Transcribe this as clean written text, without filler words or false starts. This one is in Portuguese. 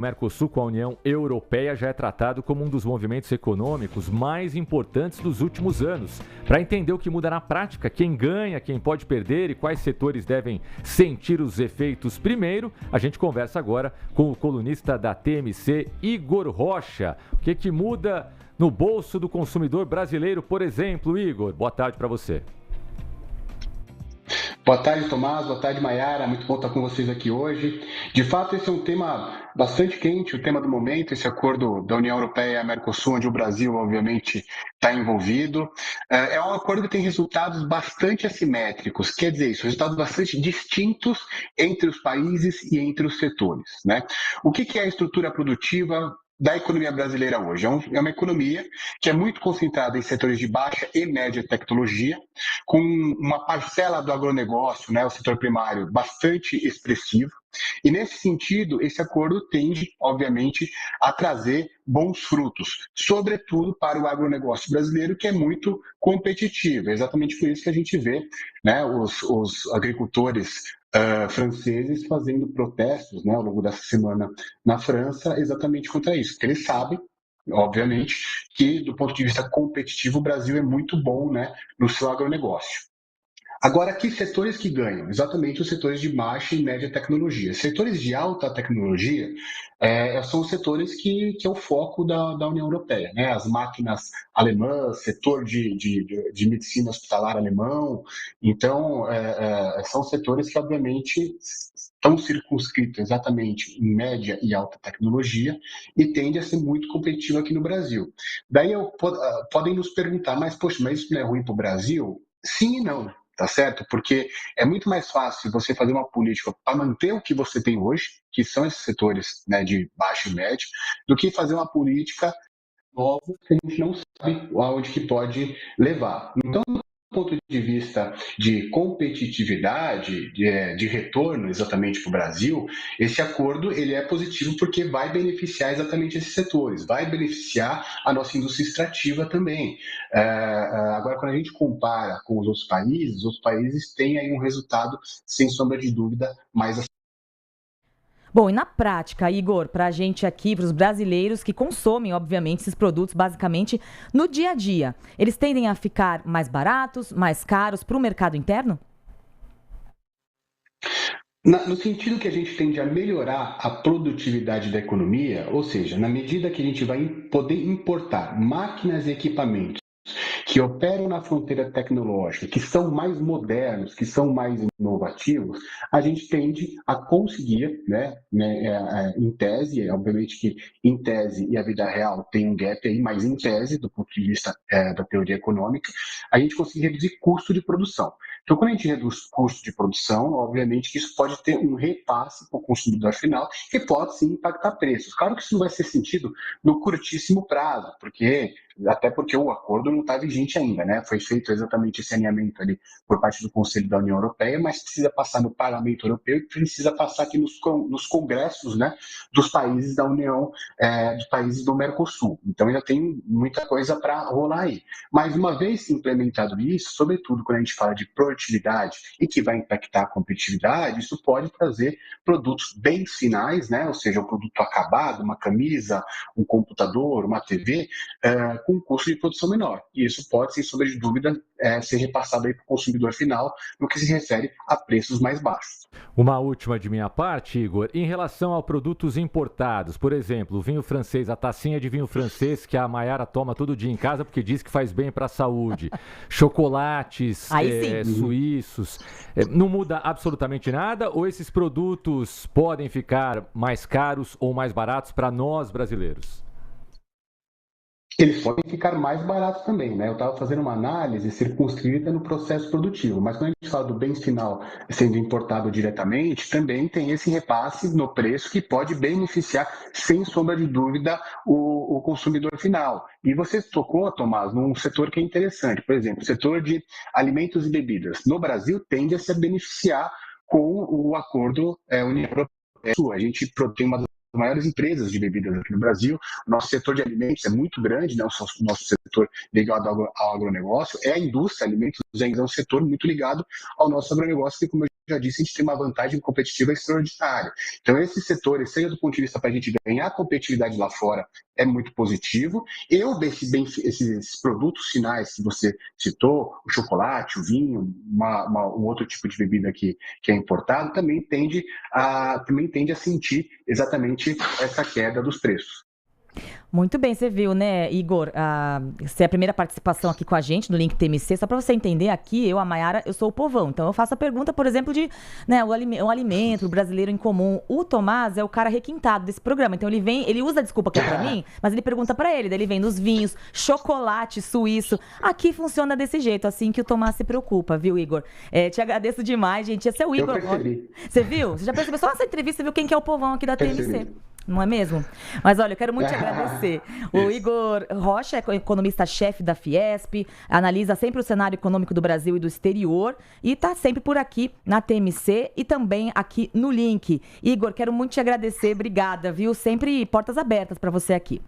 O Mercosul com a União Europeia já é tratado como um dos movimentos econômicos mais importantes dos últimos anos. Para entender o que muda na prática, quem ganha, quem pode perder e quais setores devem sentir os efeitos primeiro, a gente conversa agora com o colunista da TMC, Igor Rocha. O que muda no bolso do consumidor brasileiro, por exemplo, Igor? Boa tarde para você. Boa tarde, Tomás. Boa tarde, Mayara. Muito bom estar com vocês aqui hoje. De fato, esse é um tema bastante quente, o tema do momento, esse acordo da União Europeia e Mercosul, onde o Brasil, obviamente, está envolvido. É um acordo que tem resultados bastante assimétricos, quer dizer isso, resultados bastante distintos entre os países e entre os setores, né? O que é a estrutura produtiva da economia brasileira hoje? É uma economia que é muito concentrada em setores de baixa e média tecnologia, com uma parcela do agronegócio, né, o setor primário, bastante expressivo. E, nesse sentido, esse acordo tende, obviamente, a trazer bons frutos, sobretudo para o agronegócio brasileiro, que é muito competitivo. É exatamente por isso que a gente vê, né, os agricultores franceses fazendo protestos, né, ao longo dessa semana na França, exatamente contra isso, porque eles sabem, obviamente, que do ponto de vista competitivo o Brasil é muito bom, né, no seu agronegócio. Agora, que setores que ganham? Exatamente os setores de baixa e média tecnologia. Setores de alta tecnologia são os setores que é o foco da União Europeia, né? As máquinas alemãs, setor de medicina hospitalar alemão. Então, são setores que, obviamente, estão circunscritos exatamente em média e alta tecnologia e tende a ser muito competitivo aqui no Brasil. Daí podem nos perguntar, mas isso não é ruim para o Brasil? Sim e não. Tá certo? Porque é muito mais fácil você fazer uma política para manter o que você tem hoje, que são esses setores, né, de baixo e médio, do que fazer uma política nova que a gente não sabe aonde que pode levar. Então, do ponto de vista de competitividade, de retorno exatamente para o Brasil, esse acordo ele é positivo porque vai beneficiar exatamente esses setores, vai beneficiar a nossa indústria extrativa também. Agora, quando a gente compara com os outros países têm aí um resultado, sem sombra de dúvida, mais. Bom, e na prática, Igor, para a gente aqui, para os brasileiros que consomem, obviamente, esses produtos basicamente no dia a dia, eles tendem a ficar mais baratos, mais caros para o mercado interno? No sentido que a gente tende a melhorar a produtividade da economia, ou seja, na medida que a gente vai poder importar máquinas e equipamentos que operam na fronteira tecnológica, que são mais modernos, que são mais inovativos, a gente tende a conseguir, né, em tese, obviamente que em tese e a vida real tem um gap aí, mas em tese, do ponto de vista da teoria econômica, a gente consegue reduzir custo de produção. Então, quando a gente reduz custo de produção, obviamente que isso pode ter um repasse para o consumidor final, que pode sim impactar preços. Claro que isso não vai ser sentido no curtíssimo prazo, até porque o acordo não está vigente ainda, né? Foi feito exatamente esse alinhamento ali por parte do Conselho da União Europeia, mas precisa passar no Parlamento Europeu e precisa passar aqui nos congressos, né, dos países da União, dos países do Mercosul. Então ainda tem muita coisa para rolar aí. Mas uma vez implementado isso, sobretudo quando a gente fala de produtividade e que vai impactar a competitividade, isso pode trazer produtos bem finais, né? Ou seja, um produto acabado, uma camisa, um computador, uma TV, com um custo de produção menor. E isso pode, sem sombra de dúvida, ser repassado para o consumidor final no que se refere a preços mais baixos. Uma última de minha parte, Igor, em relação a produtos importados, por exemplo, o vinho francês, a tacinha de vinho francês que a Mayara toma todo dia em casa porque diz que faz bem para a saúde, chocolates suíços, não muda absolutamente nada ou esses produtos podem ficar mais caros ou mais baratos para nós brasileiros? Eles podem ficar mais baratos também, né? Eu estava fazendo uma análise circunscrita no processo produtivo, mas quando a gente fala do bem final sendo importado diretamente, também tem esse repasse no preço que pode beneficiar, sem sombra de dúvida, o consumidor final. E você tocou, Tomás, num setor que é interessante, por exemplo, o setor de alimentos e bebidas. No Brasil, tende a se beneficiar com o acordo União Europeia. A gente tem uma das maiores empresas de bebidas aqui no Brasil. O nosso setor de alimentos é muito grande, né? O nosso setor ligado ao agronegócio é a indústria, alimentos é um setor muito ligado ao nosso agronegócio, que, como eu já disse, a gente tem uma vantagem competitiva extraordinária. Então, esses setores, seja do ponto de vista para a gente ganhar competitividade lá fora, é muito positivo. Esses produtos finais que você citou, o chocolate, o vinho, um outro tipo de bebida que é importado, também tende a sentir exatamente essa queda dos preços. Muito bem, você viu, né, Igor? Essa é a primeira participação aqui com a gente no Link TMC. Só para você entender, aqui, eu, a Mayara, eu sou o povão. Então, eu faço a pergunta, por exemplo, de o alimento, o brasileiro em comum. O Tomás é o cara requintado desse programa. Então, ele usa a desculpa que é para mim, mas ele pergunta para ele. Daí ele vem nos vinhos, chocolate suíço. Aqui funciona desse jeito, assim que o Tomás se preocupa, viu, Igor? Te agradeço demais, gente. Esse é o Igor. Eu percebi. Você viu? Você já percebeu? Só nessa entrevista, você viu quem que é o povão aqui da Percebi. TMC. Não é mesmo? Mas olha, eu quero muito te agradecer. O Igor Rocha é economista-chefe da Fiesp, analisa sempre o cenário econômico do Brasil e do exterior e está sempre por aqui na TMC e também aqui no Link. Igor, quero muito te agradecer, obrigada, viu? Sempre portas abertas para você aqui.